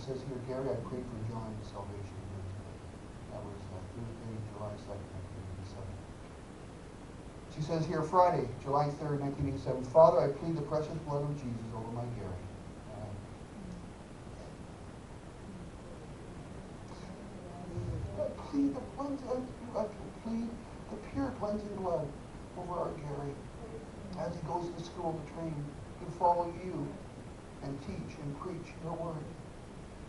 says here, Gary, I prayed for John's salvation here today. That was Thursday, July 2nd, 1987. She says here, Friday, July 3rd, 1987. Father, I plead the precious blood of Jesus over my Gary. I plead the pure cleansing blood over our Gary as he goes to school to train, to follow you and teach and preach your word.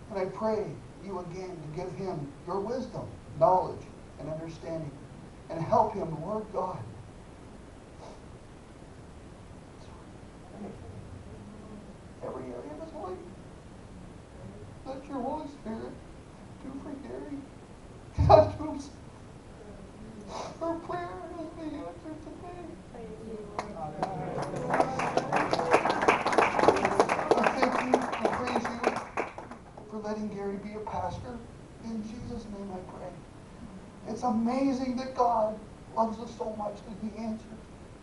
And I pray you again to give him your wisdom, knowledge, and understanding, and help him, Lord God. Every area of his life. Let your Holy Spirit do for Gary. Touch him. Our prayer has been answered today. I thank you, I praise you for letting Gary be a pastor. In Jesus' name I pray. It's amazing that God loves us so much that he answers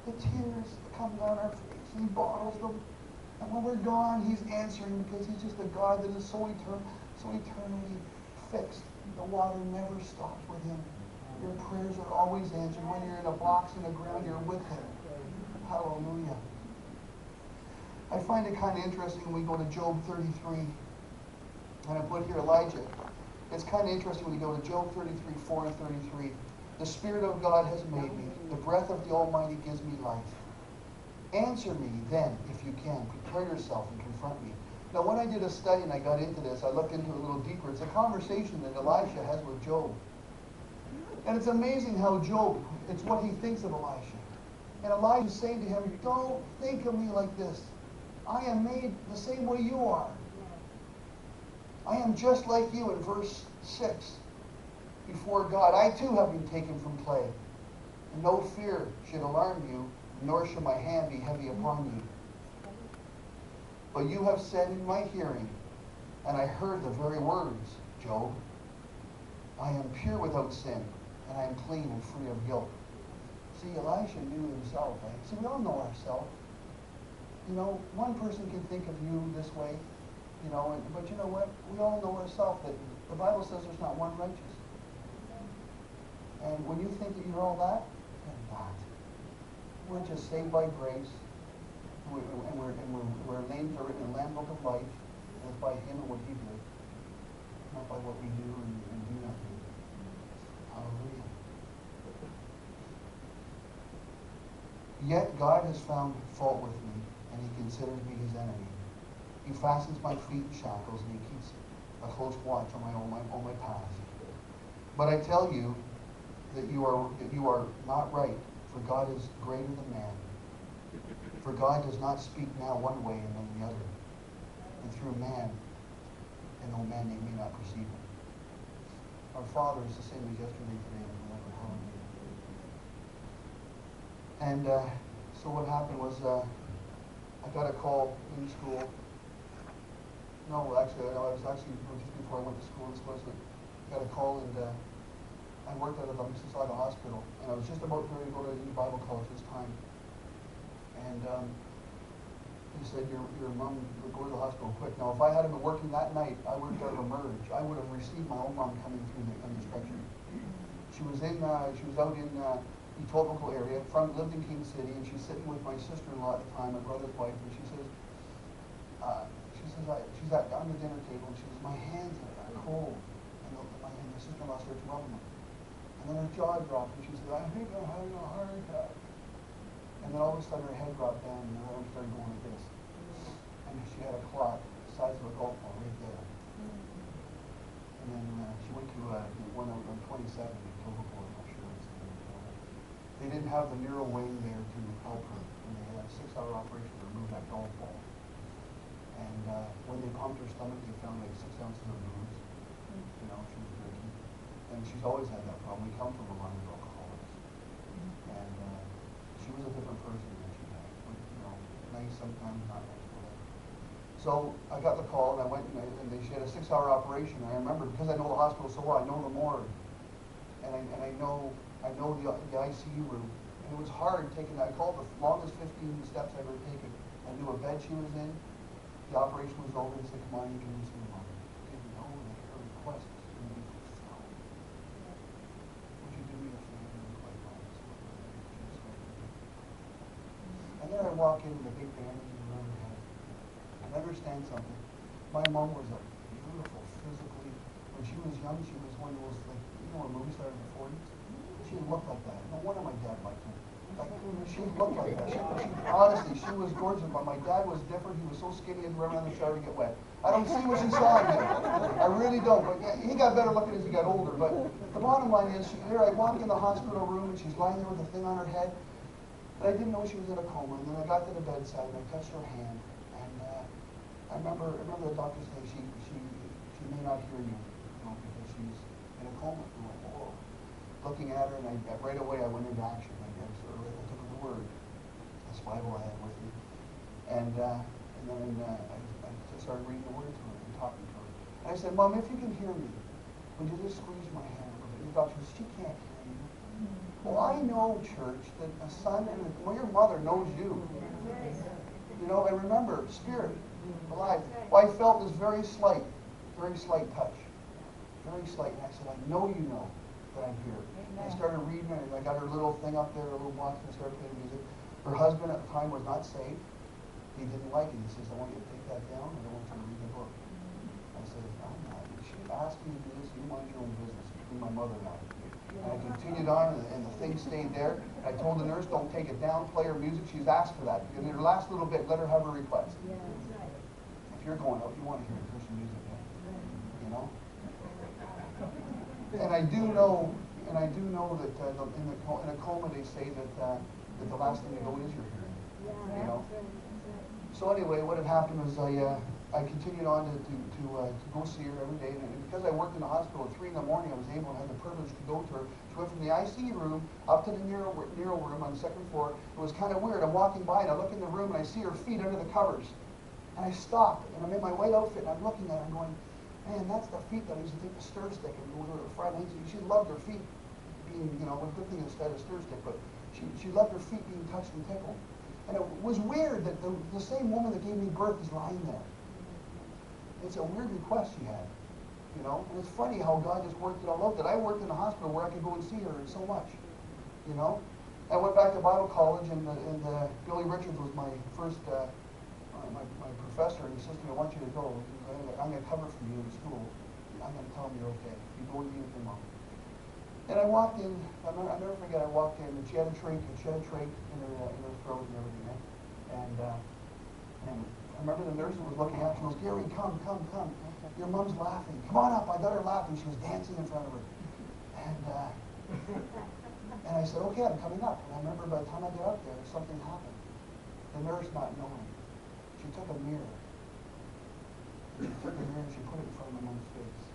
the tears that come down our face. He bottles them. And when we're gone, he's answering because he's just a God that is so eternally fixed. The water never stops with him. Your prayers are always answered. When you're in a box in the ground, you're with him. Hallelujah. I find it kind of interesting when we go to Job 33. And I put here Elijah. It's kind of interesting when you go to Job 33, 4 and 33. The Spirit of God has made me. The breath of the Almighty gives me life. Answer me then, if you can. Prepare yourself and confront me. Now, when I did a study and I got into this, I looked into it a little deeper. It's a conversation that Elisha has with Job. And it's amazing how Job, it's what he thinks of Elisha. And Elijah's saying to him, don't think of me like this. I am made the same way you are. I am just like you in verse 6. Before God, I too have been taken from clay. And no fear should alarm you, nor shall my hand be heavy upon you. But you have said in my hearing, and I heard the very words, Job, I am pure without sin, and I am clean and free of guilt. See, Elisha knew himself. See, we all know ourselves. You know, one person can think of you this way, you know, but you know what? We all know ourselves that the Bible says there's not one righteous. And when you think that you're all that, you're not. We're just saved by grace. Our names are written in the Lamb Book of Life. And it's by him and what he did. Not by what we do and do not do. Hallelujah. Yet God has found fault with me, and he considers me his enemy. He fastens my feet in shackles, and he keeps a close watch on my path. But I tell you that you are not right, for God is greater than man. For God does not speak now one way and then the other, and through man, and no man may not perceive him. Our Father is the same as yesterday, today, and forever. Hallelujah. And so what happened was I got a call in school. No, actually, I was just before I went to school. I got a call, and I worked out of the Mississauga Hospital, and I was just about ready to go to Bible college this time. And he said, your mom would go to the hospital quick. Now, if I hadn't been working that night, I would have emerged. I would have received my own mom coming through on the stretcher. She was out in the Etobicoke area, lived in King City, and she's sitting with my sister-in-law at the time, my brother's wife, and she says, she's on the dinner table, and she says, my hands are cold. And my sister-in-law starts rubbing them. And then her jaw dropped, and she said, I think I'm having a heart attack. And then all of a sudden her head dropped down, and her arm started going like this. And she had a clot the size of a golf ball right there. And then she went to one on 27 in Etobicoke, I'm not sure what's the name. They didn't have the neuro wing there to help her. And they had a 6-hour operation to remove that golf ball. And when they pumped her stomach, they found like 6 ounces of booze. You know, she was drinking. And she's always had that problem. We come from a line of alcoholics. And she was a different person than she had. You know, nice sometimes, not nice, whatever. So I got the call, and I went, and she had a 6-hour operation. And I remember, because I know the hospital so well, I know the morgue. And I know the ICU room. And it was hard taking that. I called the longest 15 steps I've ever taken. I knew what bed she was in. The operation was over. They said, come on, you can see your mom. walk into the big bandaging room and understand something. My mom was a beautiful physically. When she was young, she was one of those, like, you know, a movie star in the 40s? She looked like that. No wonder my dad liked her. Like, she looked like that. Honestly, she was gorgeous, but my dad was different. He was so skinny and run around the shower to get wet. I don't see what she saw in him. I really don't. But yeah, he got better looking as he got older. But the bottom line is, here I walk in the hospital room, and she's lying there with a thing on her head. But I didn't know she was in a coma. And then I got to the bedside, and I touched her hand. And I remember the doctor saying she may not hear you, because she's in a coma. And I went, whoa. Looking at her, and right away I went into action. I took her the word, this Bible I had with me, and then I just started reading the word to her and talking to her. And I said, Mom, if you can hear me, would you just squeeze my hand a little bit? The doctor says, she can't hear you. Well, I know, church, that a son and your mother knows you. You know, and remember, spirit, alive. Well, I felt this very slight touch. Very slight. And I said, I know you know that I'm here. And I started reading it, and I got her little thing up there, a little box, and I started playing music. Her husband at the time was not saved. He didn't like it. He says, I want you to take that down, and I want you to read the book. I said, I'm not. She asked me to do this, you mind your own business, between my mother and I. And I continued on, and the thing stayed there. I told the nurse, don't take it down, play her music. She's asked for that. In her last little bit, let her have her request. Yeah, that's right. If you're going out, you want to hear Christian music, you know? And I do know that in a coma they say that the last thing to go is your hearing. Yeah, You know. that's right. So anyway, what had happened was I continued on to go see her every day, and because I worked in the hospital at 3 in the morning, I was able to have the privilege to go to her. She went from the ICU room up to the neuro room on the second floor. It was kind of weird. I'm walking by and I look in the room and I see her feet under the covers, and I stop and I'm in my white outfit and I'm looking at her and going, man, that's the feet that I used to take the stir stick and go to her front. She loved her feet being, a good thing instead of stir stick, but she loved her feet being touched and tickled. And it was weird that the same woman that gave me birth is lying there. It's a weird request she had, And it's funny how God just worked it all out. That I worked in a hospital where I could go and see her and so much, I went back to Bible college, and Billy Richards was my first, my professor, and he says to me, I want you to go. I'm going to cover for you in school. I'm going to tell them you're okay. You go and be with your mom. And I walked in, I'll never forget, I walked in, and she had a trach in her throat and everything, And I remember the nurse was looking out, she goes, Gary, come. Your mom's laughing. Come on up. I got her laughing. She was dancing in front of her. And I said, okay, I'm coming up. And I remember by the time I got up there, something happened. The nurse not knowing. She took a mirror. She took a mirror and she put it in front of my mom's face.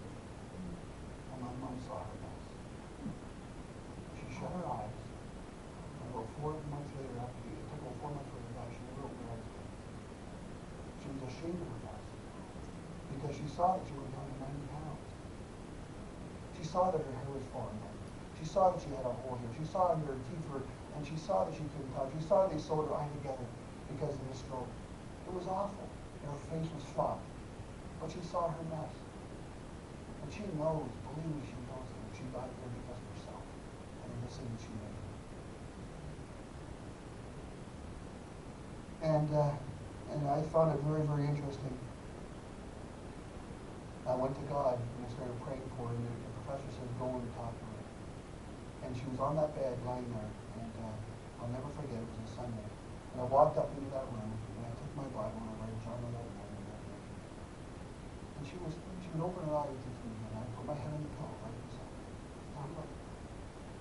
And my mom saw her mess. She shut her eyes. And about 4 months later, it took about 4 months for her to die, she never opened her eyes again. She was ashamed of her mess. Because she saw that she was down to 90 pounds. She saw that her hair was falling out. She saw that she had a hole here. She saw that her teeth were, and she saw that she couldn't talk. She saw that they sewed her eye together because of the stroke. It was awful. And her face was flopped. But she saw her mess. And she knows, believe me, she knows that she got there because of herself. And the decision she made. And I found it very, very interesting. I went to God and I started praying for her, and the professor said, go and talk to her. And she was on that bed lying there, and I'll never forget, it was a Sunday. And I walked up into that room, and I took my Bible and I read John 11. And she would open her eyes and me, and I put my head on the pillow right beside her. I'm like,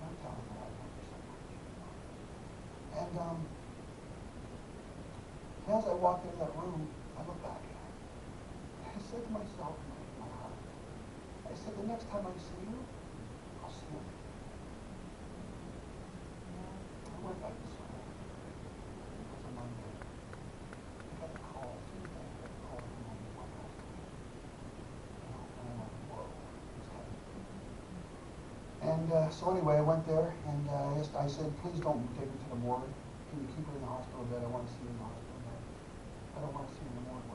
I'm telling her I love her so much. And as I walked into that room, I looked back at her. I said to myself in my heart, I said, the next time I see you, I'll see you. I went back to school. It was a Monday. I got a call. Tuesday, I got a call from my house. And I went, whoa, what's happening? And so anyway, I went there, and I said, please don't take her to the morgue. Can you keep her in the hospital bed? I want to see her in the hospital bed. I don't want to see her in the morgue.